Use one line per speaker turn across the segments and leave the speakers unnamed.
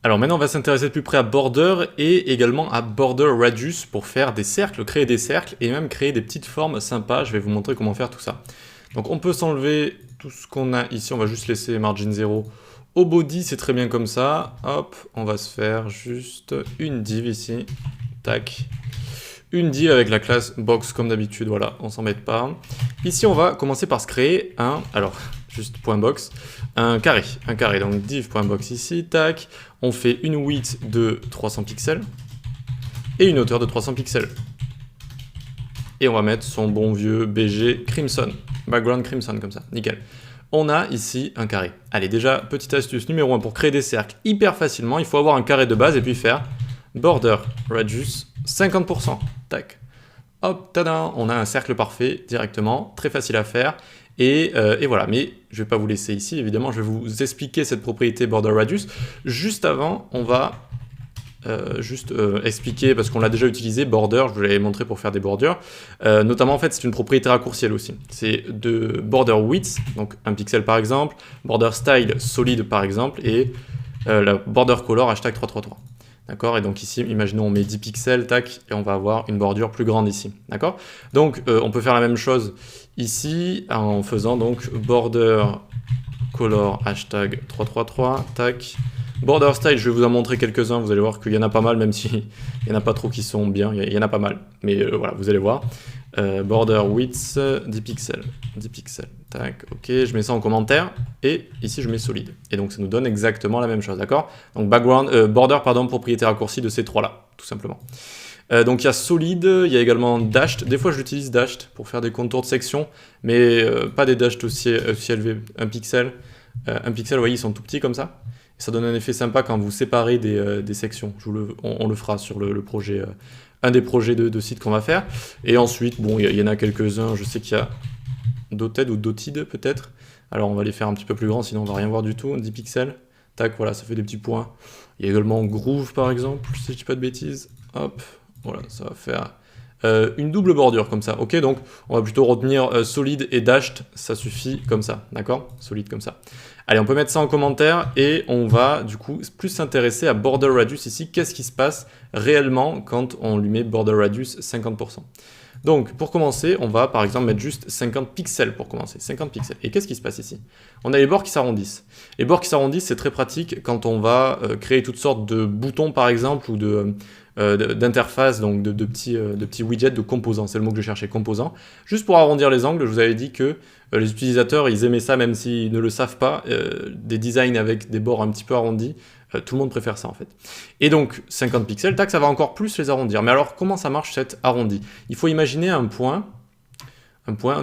Alors maintenant, on va s'intéresser de plus près à Border et également à Border Radius pour faire des cercles, créer des cercles et même créer des petites formes sympas. Je vais vous montrer comment faire tout ça. Donc on peut s'enlever tout ce qu'on a ici, on va juste laisser margin 0 au body, c'est très bien comme ça. Hop, on va se faire juste une div ici. Tac. Une div avec la classe box comme d'habitude, voilà, on s'embête pas. Ici, on va commencer par se créer un, alors, juste point box, un carré, donc div.box ici, tac. On fait une width de 300 pixels et une hauteur de 300 pixels. Et on va mettre son bon vieux BG Crimson, background Crimson comme ça, nickel. On a ici un carré. Allez, déjà, petite astuce numéro 1 pour créer des cercles hyper facilement, il faut avoir un carré de base et puis faire border radius 50%. Tac. Hop, tada, on a un cercle parfait directement, très facile à faire. Et voilà, mais je ne vais pas vous laisser ici, évidemment, je vais vous expliquer cette propriété border radius. Juste avant, on va expliquer, parce qu'on l'a déjà utilisé, border, je vous l'avais montré pour faire des bordures. Notamment, en fait, c'est une propriété raccourcielle aussi. C'est de border width, donc 1 pixel par exemple, border style solide par exemple, et la border color hashtag 333. D'accord, et donc ici, imaginons on met 10 pixels, tac, et on va avoir une bordure plus grande ici. D'accord. Donc on peut faire la même chose ici en faisant donc border color hashtag 333, tac. Border style, je vais vous en montrer quelques-uns, vous allez voir qu'il y en a pas mal, même s'il n'y en a pas trop qui sont bien, il y en a pas mal. Mais voilà, vous allez voir. Border width 10 pixels, 10 pixels, tac, ok, je mets ça en commentaire, et ici je mets solide. Et donc ça nous donne exactement la même chose, d'accord. Donc border, pardon, propriété raccourcie de ces trois-là, tout simplement. Donc il y a solide, il y a également dashed. Des fois j'utilise dashed pour faire des contours de section, mais pas des dashed aussi élevés. 1 pixel, vous voyez, ils sont tout petits comme ça. Et ça donne un effet sympa quand vous séparez des sections. On le fera sur le projet, un des projets de site qu'on va faire. Et ensuite, bon, il y en a quelques-uns, je sais qu'il y a Dotted ou Dotted peut-être. Alors on va les faire un petit peu plus grands, sinon on va rien voir du tout. 10 pixels, tac, voilà, ça fait des petits points. Il y a également Groove par exemple, si je dis pas de bêtises. Hop, voilà, ça va faire une double bordure comme ça. Ok, donc on va plutôt retenir solide et dashed, ça suffit comme ça, d'accord? Solide comme ça. Allez, on peut mettre ça en commentaire et on va du coup plus s'intéresser à border radius ici. Qu'est-ce qui se passe réellement quand on lui met border radius 50%? Donc pour commencer, on va par exemple mettre juste 50 pixels pour commencer, 50 pixels. Et qu'est-ce qui se passe ici? On a les bords qui s'arrondissent. Les bords qui s'arrondissent, c'est très pratique quand on va créer toutes sortes de boutons par exemple ou d'interfaces, donc de petits widgets, de composants, c'est le mot que je cherchais, composants. Juste pour arrondir les angles, je vous avais dit que les utilisateurs, ils aimaient ça même s'ils ne le savent pas, des designs avec des bords un petit peu arrondis, tout le monde préfère ça en fait. Et donc 50 pixels, tac, ça va encore plus les arrondir. Mais alors comment ça marche cet arrondi? Il faut imaginer un point,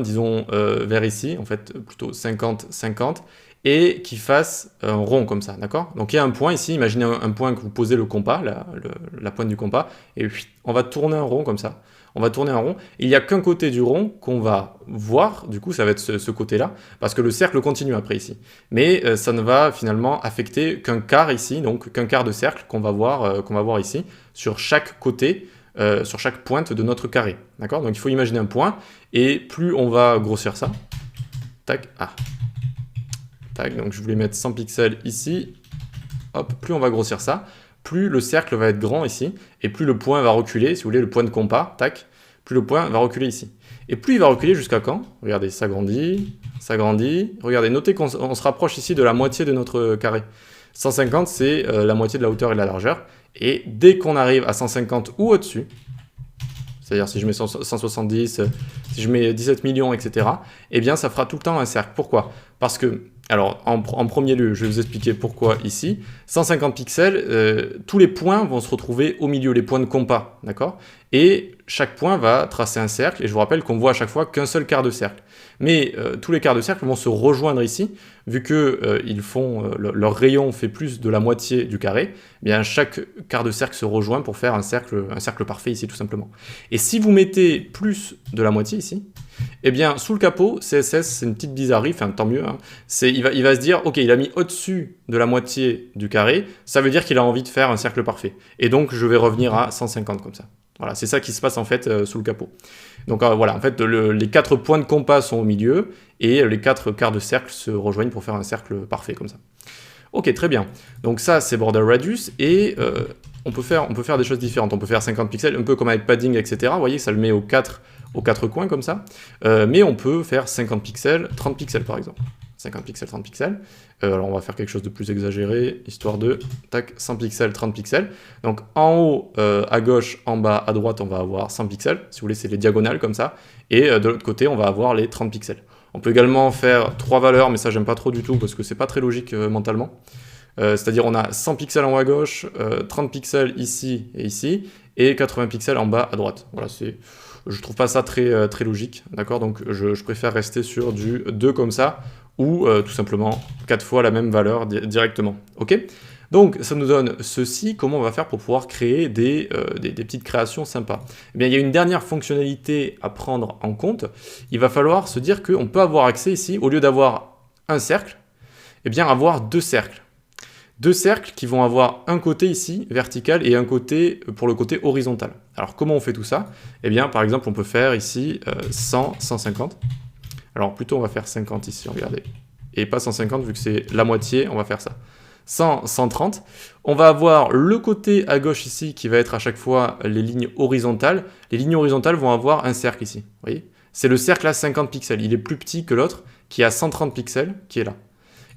disons vers ici, en fait plutôt 50-50, et qui fasse un rond comme ça, d'accord? Donc il y a un point ici, imaginez un point que vous posez le compas, la pointe du compas, et on va tourner un rond comme ça. On va tourner un rond, et il n'y a qu'un côté du rond qu'on va voir, du coup ça va être ce côté-là, parce que le cercle continue après ici. Mais ça ne va finalement affecter qu'un quart ici, donc qu'un quart de cercle qu'on va voir ici, sur chaque côté, sur chaque pointe de notre carré, d'accord? Donc il faut imaginer un point, et plus on va grossir ça, tac, tac, donc je voulais mettre 100 pixels ici, hop, plus on va grossir ça, plus le cercle va être grand ici, et plus le point va reculer, si vous voulez, le point de compas, tac, plus le point va reculer ici. Et plus il va reculer jusqu'à quand? Regardez, ça grandit, regardez, notez qu'on se rapproche ici de la moitié de notre carré. 150, c'est la moitié de la hauteur et de la largeur, et dès qu'on arrive à 150 ou au-dessus, c'est-à-dire si je mets 170, si je mets 17 millions, etc., eh bien ça fera tout le temps un cercle. Pourquoi? Parce que, alors en premier lieu, je vais vous expliquer pourquoi ici. 150 pixels, tous les points vont se retrouver au milieu, les points de compas, d'accord? Et chaque point va tracer un cercle, et je vous rappelle qu'on voit à chaque fois qu'un seul quart de cercle. Mais tous les quarts de cercle vont se rejoindre ici, vu que leur rayon fait plus de la moitié du carré, eh bien chaque quart de cercle se rejoint pour faire un cercle parfait ici tout simplement. Et si vous mettez plus de la moitié ici, eh bien sous le capot, CSS c'est une petite bizarrerie, enfin tant mieux, hein, il va se dire, ok, il a mis au-dessus de la moitié du carré, ça veut dire qu'il a envie de faire un cercle parfait. Et donc je vais revenir à 150 comme ça. Voilà, c'est ça qui se passe en fait sous le capot. Donc voilà, en fait les 4 points de compas sont au milieu et les 4 quarts de cercle se rejoignent pour faire un cercle parfait comme ça. Ok, très bien. Donc ça, c'est border radius, et on peut faire des choses différentes. On peut faire 50 pixels, un peu comme avec padding, etc. Vous voyez, ça le met aux quatre coins, comme ça. Mais on peut faire 50 pixels, 30 pixels, par exemple. 50 pixels, 30 pixels. Alors on va faire quelque chose de plus exagéré, histoire de, tac, 100 pixels, 30 pixels. Donc en haut, à gauche, en bas, à droite, on va avoir 100 pixels. Si vous voulez, c'est les diagonales, comme ça. Et de l'autre côté, on va avoir les 30 pixels. On peut également faire 3 valeurs, mais ça, j'aime pas trop du tout, parce que c'est pas très logique mentalement. C'est-à-dire on a 100 pixels en haut à gauche, 30 pixels ici, et 80 pixels en bas à droite. Voilà, je trouve pas ça très, très logique, d'accord? Donc je préfère rester sur du 2 comme ça, ou tout simplement 4 fois la même valeur directement, ok? Donc ça nous donne ceci. Comment on va faire pour pouvoir créer des petites créations sympas? Eh bien, il y a une dernière fonctionnalité à prendre en compte. Il va falloir se dire qu'on peut avoir accès ici, au lieu d'avoir un cercle, eh bien avoir 2 cercles. 2 cercles qui vont avoir un côté ici vertical et un côté pour le côté horizontal. Alors comment on fait tout ça? Eh bien par exemple on peut faire ici 100, 150. Alors plutôt on va faire 50 ici, regardez. Et pas 150 vu que c'est la moitié, on va faire ça. 100, 130. On va avoir le côté à gauche ici qui va être à chaque fois les lignes horizontales. Les lignes horizontales vont avoir un cercle ici. Vous voyez? C'est le cercle à 50 pixels. Il est plus petit que l'autre qui est à 130 pixels qui est là.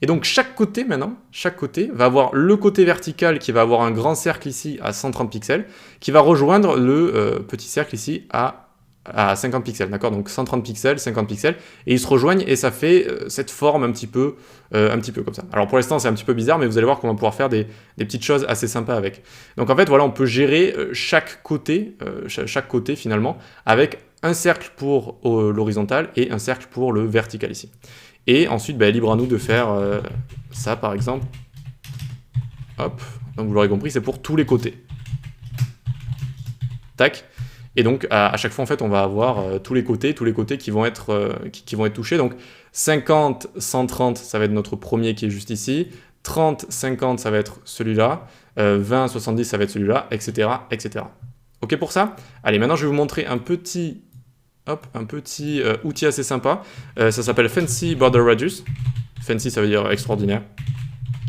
Et donc chaque côté maintenant, chaque côté va avoir le côté vertical qui va avoir un grand cercle ici à 130 pixels, qui va rejoindre le petit cercle ici à 50 pixels, d'accord? Donc 130 pixels, 50 pixels, et ils se rejoignent et ça fait cette forme un petit peu comme ça. Alors pour l'instant c'est un petit peu bizarre, mais vous allez voir qu'on va pouvoir faire des petites choses assez sympas avec. Donc en fait voilà, on peut gérer chaque côté finalement, avec un cercle pour l'horizontal et un cercle pour le vertical ici. Et ensuite, libre à nous de faire ça, par exemple. Hop, donc vous l'aurez compris, c'est pour tous les côtés. Tac. Et donc, à chaque fois, en fait, on va avoir tous les côtés qui vont être touchés. Donc, 50, 130, ça va être notre premier qui est juste ici. 30, 50, ça va être celui-là. 20, 70, ça va être celui-là, etc., etc. OK pour ça? Allez, maintenant, je vais vous montrer un petit outil assez sympa. Ça s'appelle Fancy Border Radius. Fancy, ça veut dire extraordinaire.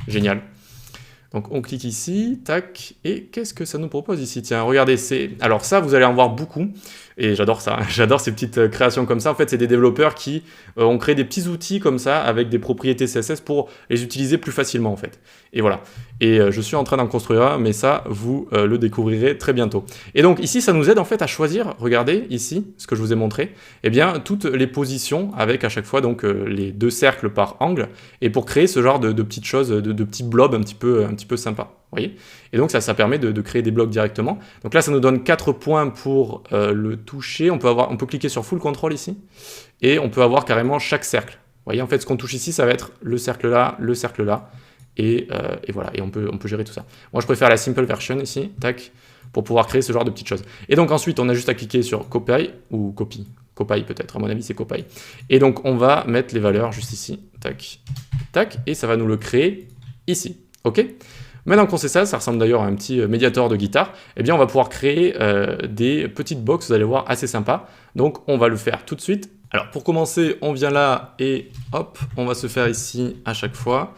Génial. Donc on clique ici, tac, et qu'est-ce que ça nous propose ici? Tiens, regardez, alors ça, vous allez en voir beaucoup, et j'adore ça, j'adore ces petites créations comme ça. En fait, c'est des développeurs qui ont créé des petits outils comme ça, avec des propriétés CSS pour les utiliser plus facilement, en fait. Et voilà. Et je suis en train d'en construire un, mais ça, vous le découvrirez très bientôt. Et donc ici, ça nous aide en fait à choisir, regardez ici, ce que je vous ai montré, eh bien, toutes les positions, avec à chaque fois donc les 2 cercles par angle, et pour créer ce genre de petites choses, de petits blobs un petit peu sympa, vous voyez? Et donc ça permet de créer des blocs directement. Donc là, ça nous donne 4 points pour le toucher. On peut cliquer sur Full Control ici, et on peut avoir carrément chaque cercle. Vous voyez, en fait, ce qu'on touche ici, ça va être le cercle là, et voilà, et on peut gérer tout ça. Moi, je préfère la simple version ici, tac, pour pouvoir créer ce genre de petites choses. Et donc ensuite, on a juste à cliquer sur Copy, ou Copy peut-être, à mon avis, c'est Copy. Et donc, on va mettre les valeurs juste ici, tac, tac, et ça va nous le créer ici, ok? Maintenant qu'on sait ça, ça ressemble d'ailleurs à un petit médiator de guitare, eh bien on va pouvoir créer des petites box, vous allez voir, assez sympa. Donc on va le faire tout de suite. Alors pour commencer, on vient là et hop, on va se faire ici à chaque fois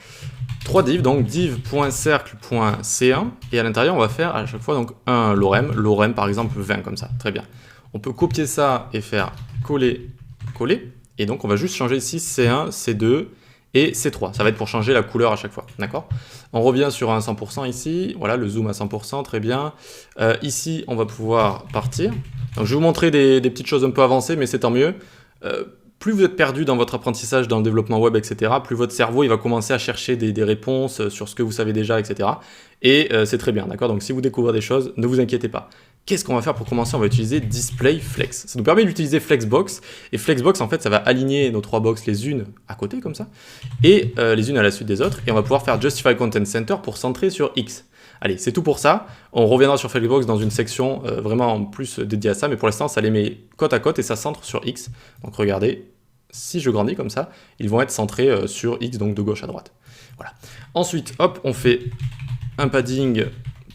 3 divs, donc div.cercle.c1, et à l'intérieur on va faire à chaque fois donc un lorem par exemple 20 comme ça, très bien. On peut copier ça et faire coller, et donc on va juste changer ici C1, C2, et C3, ça va être pour changer la couleur à chaque fois, d'accord? On revient sur un 100% ici, voilà, le zoom à 100%, très bien. Ici, on va pouvoir partir. Donc, je vais vous montrer des petites choses un peu avancées, mais c'est tant mieux. Plus vous êtes perdu dans votre apprentissage, dans le développement web, etc., plus votre cerveau il va commencer à chercher des réponses sur ce que vous savez déjà, etc. Et c'est très bien, d'accord? Donc, si vous découvrez des choses, ne vous inquiétez pas. Qu'est-ce qu'on va faire pour commencer? On va utiliser Display Flex. Ça nous permet d'utiliser Flexbox. Et Flexbox, en fait, ça va aligner nos 3 boxes les unes à côté, comme ça, et les unes à la suite des autres. Et on va pouvoir faire Justify Content Center pour centrer sur X. Allez, c'est tout pour ça. On reviendra sur Flexbox dans une section vraiment en plus dédiée à ça. Mais pour l'instant, ça les met côte à côte et ça centre sur X. Donc regardez, si je grandis comme ça, ils vont être centrés sur X, donc de gauche à droite. Voilà. Ensuite, hop, on fait un padding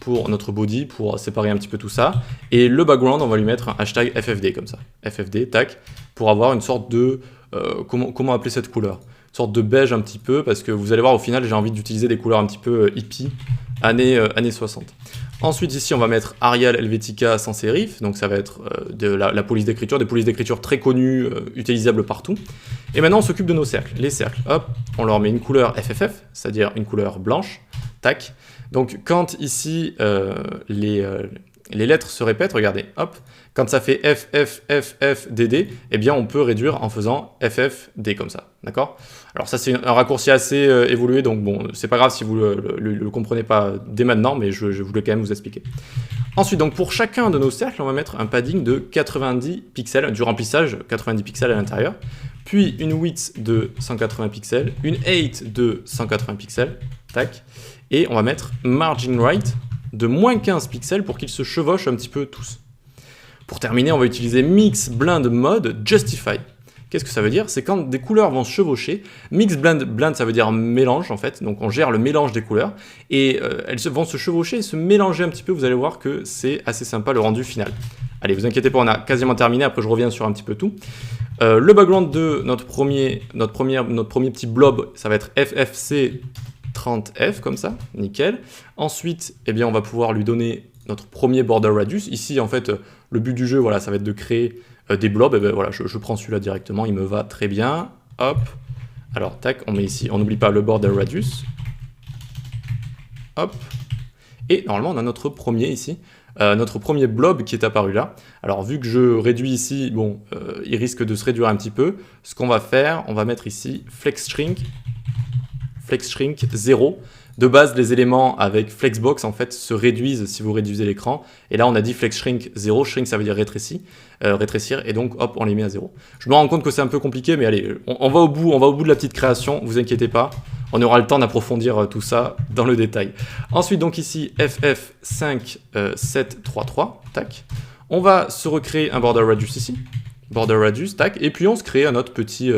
pour notre body, pour séparer un petit peu tout ça. Et le background, on va lui mettre un hashtag FFD comme ça. FFD, tac, pour avoir une sorte de... comment appeler cette couleur? sorte de beige un petit peu, parce que vous allez voir, au final, j'ai envie d'utiliser des couleurs un petit peu hippie, années 60. Ensuite, ici, on va mettre Arial Helvetica sans sérif, donc ça va être de la police d'écriture, des polices d'écriture très connues, utilisables partout. Et maintenant, on s'occupe de nos cercles. Les cercles, hop, on leur met une couleur FFF, c'est-à-dire une couleur blanche, tac. Donc, quand ici, les lettres se répètent, regardez, hop, quand ça fait F, F, F, F, D, D, eh bien, on peut réduire en faisant F, F, D, comme ça, d'accord? Alors ça, c'est un raccourci assez évolué, donc bon, c'est pas grave si vous le comprenez pas dès maintenant, mais je voulais quand même vous expliquer. Ensuite, donc pour chacun de nos cercles, on va mettre un padding de 90 pixels, du remplissage, 90 pixels à l'intérieur, puis une width de 180 pixels, une height de 180 pixels, tac, et on va mettre margin right de moins 15 pixels pour qu'ils se chevauchent un petit peu tous. Pour terminer, on va utiliser Mix Blend Mode Justify. Qu'est-ce que ça veut dire? C'est quand des couleurs vont se chevaucher. Mix Blend, ça veut dire mélange en fait. Donc on gère le mélange des couleurs et elles vont se chevaucher et se mélanger un petit peu. Vous allez voir que c'est assez sympa le rendu final. Allez, vous inquiétez pas, on a quasiment terminé. Après, je reviens sur un petit peu tout. Le background de notre premier petit blob, ça va être FFC 30F comme ça, nickel. Ensuite, eh bien, on va pouvoir lui donner notre premier border radius. Ici, en fait, le but du jeu, voilà, ça va être de créer des blobs. Et ben voilà, je prends celui-là directement, il me va très bien. Hop. Alors, tac, on met ici, on n'oublie pas le border radius. Hop. Et normalement, on a notre premier ici, notre premier blob qui est apparu là. Alors, vu que je réduis ici, bon, il risque de se réduire un petit peu. Ce qu'on va faire, on va mettre ici flex shrink 0. De base, les éléments avec Flexbox en fait se réduisent si vous réduisez l'écran. Et là, on a dit Flex Shrink 0. Shrink, ça veut dire rétrécir. Et donc, hop, on les met à 0. Je me rends compte que c'est un peu compliqué, mais allez, on va au bout de la petite création. Vous inquiétez pas. On aura le temps d'approfondir tout ça dans le détail. Ensuite, donc ici, FF5733. Tac. On va se recréer un border radius ici. Border radius, tac. Et puis, on se crée un autre petit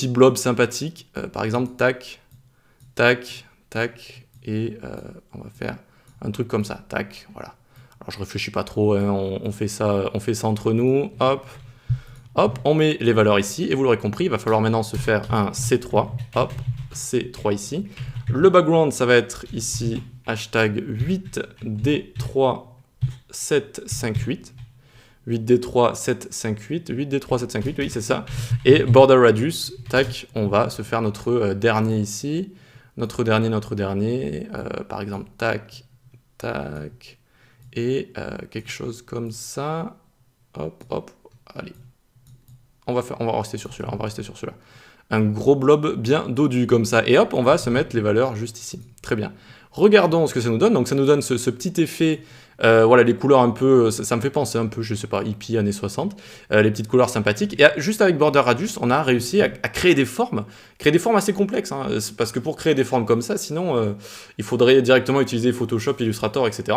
blob sympathique. Par exemple, tac, tac, tac, et on va faire un truc comme ça, tac, voilà. Alors je réfléchis pas trop, hein, on fait ça entre nous, hop, hop, on met les valeurs ici, et vous l'aurez compris, il va falloir maintenant se faire un C3, hop, C3 ici. Le background, ça va être ici, hashtag 8D3758, 8D3758, 8D3758, oui c'est ça, et border radius, tac, on va se faire notre dernier ici, notre dernier, par exemple, tac, tac, et quelque chose comme ça, hop, hop, allez, on va rester sur celui-là, un gros blob bien dodu comme ça, et hop, on va se mettre les valeurs juste ici, très bien. Regardons ce que ça nous donne, donc ça nous donne ce petit effet, voilà, les couleurs un peu, ça me fait penser un peu, je sais pas, hippie, années 60, les petites couleurs sympathiques, et juste avec Border Radius, on a réussi à créer des formes assez complexes, hein, parce que pour créer des formes comme ça, sinon, il faudrait directement utiliser Photoshop, Illustrator, etc.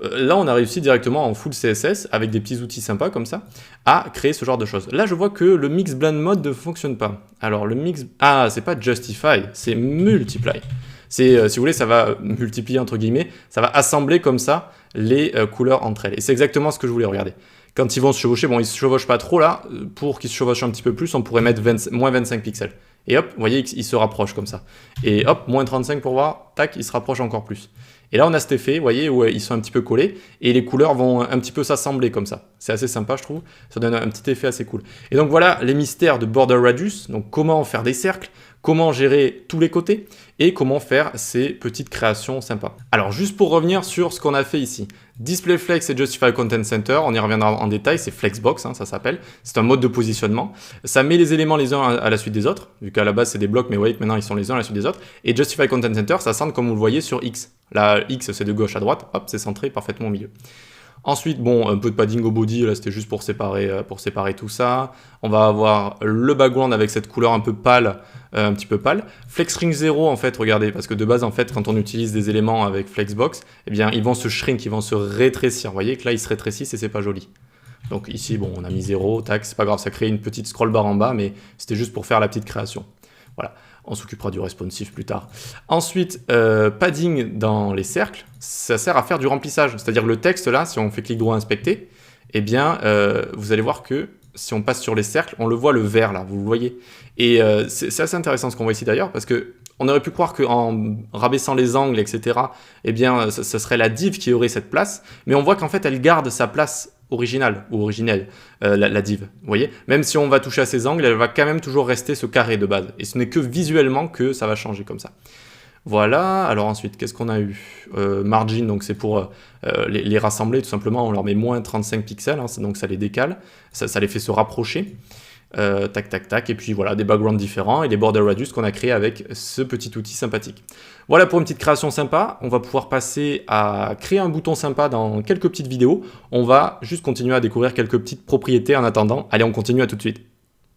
Là, on a réussi directement en full CSS, avec des petits outils sympas comme ça, à créer ce genre de choses. Là, je vois que le Mix Blend Mode ne fonctionne pas. Alors, le Mix... Ah, c'est pas Justify, c'est Multiply. Si vous voulez, ça va multiplier, entre guillemets, ça va assembler comme ça les couleurs entre elles. Et c'est exactement ce que je voulais regarder. Quand ils vont se chevaucher, bon, ils se chevauchent pas trop là, pour qu'ils se chevauchent un petit peu plus, on pourrait mettre moins 25 pixels. Et hop, vous voyez, ils se rapprochent comme ça. Et hop, moins 35 pour voir, tac, ils se rapprochent encore plus. Et là, on a cet effet, vous voyez, où ils sont un petit peu collés, et les couleurs vont un petit peu s'assembler comme ça. C'est assez sympa, je trouve. Ça donne un petit effet assez cool. Et donc voilà les mystères de Border Radius, donc comment faire des cercles, comment gérer tous les côtés, et comment faire ces petites créations sympas. Alors, juste pour revenir sur ce qu'on a fait ici. Display Flex et Justify Content Center, on y reviendra en détail, c'est Flexbox, hein, ça s'appelle. C'est un mode de positionnement. Ça met les éléments les uns à la suite des autres, vu qu'à la base c'est des blocs, mais vous voyez que maintenant ils sont les uns à la suite des autres. Et Justify Content Center, ça centre comme vous le voyez sur X. Là, X c'est de gauche à droite, hop, c'est centré parfaitement au milieu. Ensuite, bon, un peu de padding au body, là c'était juste pour séparer tout ça. On va avoir le background avec cette couleur un peu pâle, un petit peu pâle. Flexshrink 0, en fait, regardez, parce que de base, en fait, quand on utilise des éléments avec Flexbox, eh bien, ils vont se shrink, ils vont se rétrécir. Vous voyez que là, ils se rétrécissent et c'est pas joli. Donc ici, bon, on a mis 0, tac, c'est pas grave, ça crée une petite scroll bar en bas, mais c'était juste pour faire la petite création. Voilà. On s'occupera du responsive plus tard. Ensuite, padding dans les cercles, ça sert à faire du remplissage. C'est-à-dire que le texte là, si on fait clic droit inspecter, eh bien, vous allez voir que si on passe sur les cercles, on le voit le vert là, vous le voyez. Et c'est assez intéressant ce qu'on voit ici d'ailleurs, parce que on aurait pu croire qu'en rabaissant les angles, etc., eh bien, ça serait la div qui aurait cette place, mais on voit qu'en fait, elle garde sa place originale ou originelle, la div. Vous voyez, même si on va toucher à ces angles, elle va quand même toujours rester ce carré de base. Et ce n'est que visuellement que ça va changer comme ça. Voilà, alors ensuite, qu'est-ce qu'on a eu? Margin, donc c'est pour les rassembler, tout simplement, on leur met moins 35 pixels, hein, donc ça les décale, ça les fait se rapprocher. Tac, tac, tac, et puis voilà, des backgrounds différents et les border radius qu'on a créés avec ce petit outil sympathique. Voilà pour une petite création sympa. On va pouvoir passer à créer un bouton sympa dans quelques petites vidéos. On va juste continuer à découvrir quelques petites propriétés en attendant. Allez, on continue, à tout de suite.